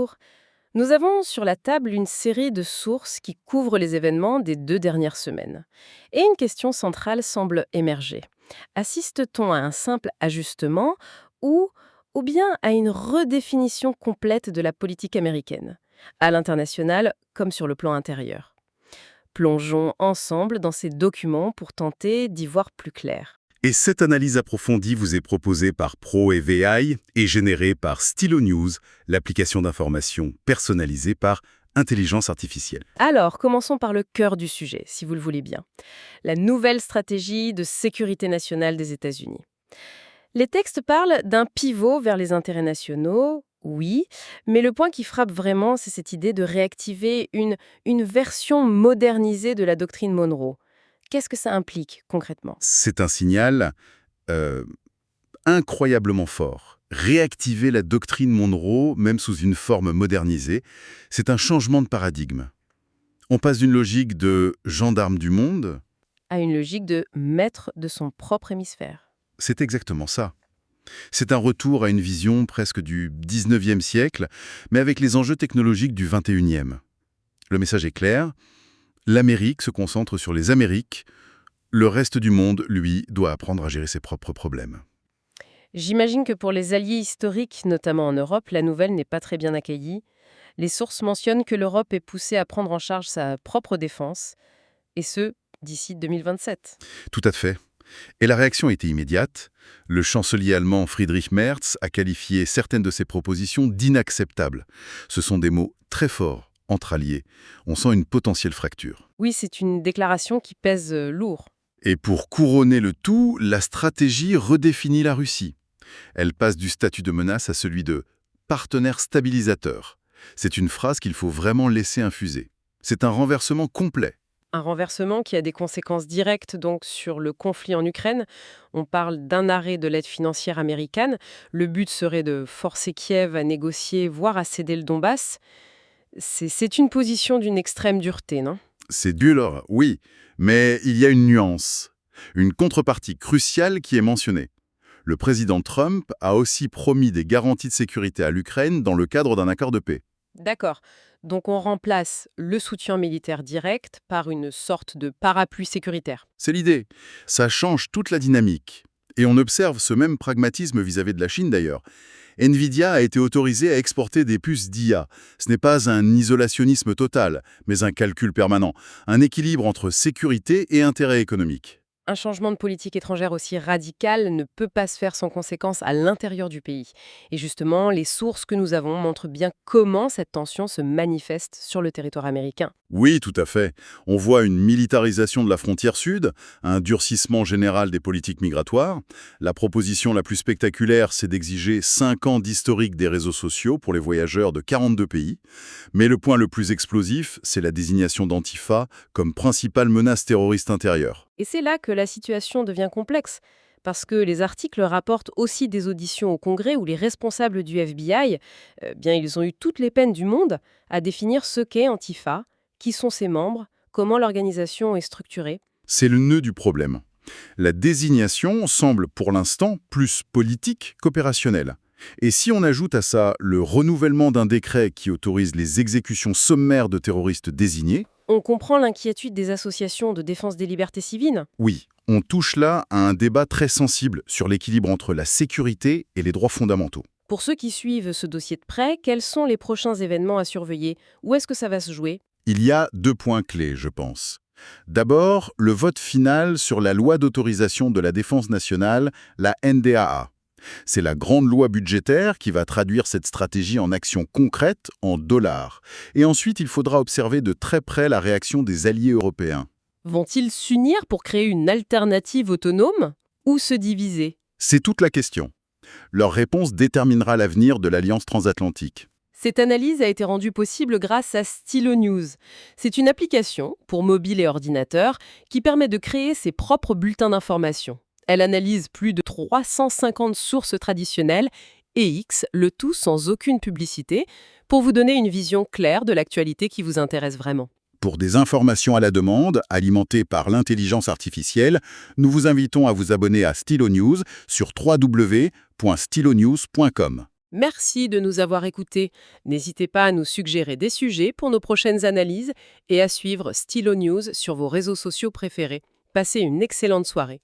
bonjour. Nous avons sur la table une série de sources qui couvrent les événements des 2 dernières semaines. Et une question centrale semble émerger. Assiste-t-on à un simple ajustement ou, ou bien à une redéfinition complète de la politique américaine, à l'international comme sur le plan intérieur? Plongeons ensemble dans ces documents pour tenter d'y voir plus clair. Et cette analyse approfondie vous est proposée par Pro et VI et générée par Stylo News, l'application d'information personnalisée par intelligence artificielle. Alors, commençons par le cœur du sujet, si vous le voulez bien. La nouvelle stratégie de sécurité nationale des États-Unis. Les textes parlent d'un pivot vers les intérêts nationaux, oui, mais le point qui frappe vraiment, c'est cette idée de réactiver une version modernisée de la doctrine Monroe. Qu'est-ce que ça implique concrètement? C'est un signal euh, incroyablement fort. Réactiver la doctrine Monroe, même sous une forme modernisée, c'est un changement de paradigme. On passe d'une logique de gendarme du monde, À une logique de maître de son propre hémisphère. c'est exactement ça. C'est un retour à une vision presque du 19e siècle, mais avec les enjeux technologiques du 21e. Le message est clair, l'Amérique se concentre sur les Amériques, le reste du monde, lui, doit apprendre à gérer ses propres problèmes. J'imagine que pour les alliés historiques, notamment en Europe, la nouvelle n'est pas très bien accueillie. Les sources mentionnent que l'Europe est poussée à prendre en charge sa propre défense, et ce, d'ici 2027. Tout à fait. Et la réaction était immédiate. Le chancelier allemand Friedrich Merz a qualifié certaines de ses propositions d'inacceptables. Ce sont des mots très forts entre alliés. On sent une potentielle fracture. Oui, c'est une déclaration qui pèse lourd. Et pour couronner le tout, la stratégie redéfinit la Russie. Elle passe du statut de menace à celui de partenaire stabilisateur. C'est une phrase qu'il faut vraiment laisser infuser. C'est un renversement complet. Un renversement qui a des conséquences directes donc sur le conflit en Ukraine. On parle d'un arrêt de l'aide financière américaine. Le but serait de forcer Kiev à négocier, voire à céder le Donbass. C'est une position d'une extrême dureté, non? C'est dur, oui, mais il y a une nuance. Une contrepartie cruciale qui est mentionnée. Le président Trump a aussi promis des garanties de sécurité à l'Ukraine dans le cadre d'un accord de paix. D'accord. Donc on remplace le soutien militaire direct par une sorte de parapluie sécuritaire. C'est l'idée. Ça change toute la dynamique. Et on observe ce même pragmatisme vis-à-vis de la Chine d'ailleurs. Nvidia a été autorisé à exporter des puces d'IA. Ce n'est pas un isolationnisme total, mais un calcul permanent. Un équilibre entre sécurité et intérêt économique. Un changement de politique étrangère aussi radical ne peut pas se faire sans conséquences à l'intérieur du pays. Et justement, les sources que nous avons montrent bien comment cette tension se manifeste sur le territoire américain. Oui, tout à fait. On voit une militarisation de la frontière sud, un durcissement général des politiques migratoires. La proposition la plus spectaculaire, c'est d'exiger 5 ans d'historique des réseaux sociaux pour les voyageurs de 42 pays. Mais le point le plus explosif, c'est la désignation d'Antifa comme principale menace terroriste intérieure. Et c'est là que la situation devient complexe, parce que les articles rapportent aussi des auditions au Congrès où les responsables du FBI, bien ils ont eu toutes les peines du monde à définir ce qu'est Antifa, qui sont ses membres, comment l'organisation est structurée. C'est le nœud du problème. La désignation semble pour l'instant plus politique qu'opérationnelle. Et si on ajoute à ça le renouvellement d'un décret qui autorise les exécutions sommaires de terroristes désignés, On comprend l'inquiétude des associations de défense des libertés civiles. oui, on touche là à un débat très sensible sur l'équilibre entre la sécurité et les droits fondamentaux. Pour ceux qui suivent ce dossier de près, quels sont les prochains événements à surveiller? Où est-ce que ça va se jouer? Il y a 2 points clés, je pense. D'abord, le vote final sur la loi d'autorisation de la défense nationale, la NDAA. C'est la grande loi budgétaire qui va traduire cette stratégie en actions concrètes, en dollars. Et ensuite, il faudra observer de très près la réaction des alliés européens. Vont-ils s'unir pour créer une alternative autonome ou se diviser? C'est toute la question. Leur réponse déterminera l'avenir de l'Alliance transatlantique. Cette analyse a été rendue possible grâce à Stylo News. C'est une application pour mobile et ordinateur qui permet de créer ses propres bulletins d'information. Elle analyse plus de 350 sources traditionnelles et X, le tout sans aucune publicité, pour vous donner une vision claire de l'actualité qui vous intéresse vraiment. Pour des informations à la demande, alimentées par l'intelligence artificielle, nous vous invitons à vous abonner à Stylo News sur www.stylonews.com. Merci de nous avoir écoutés. N'hésitez pas à nous suggérer des sujets pour nos prochaines analyses et à suivre Stylo News sur vos réseaux sociaux préférés. Passez une excellente soirée.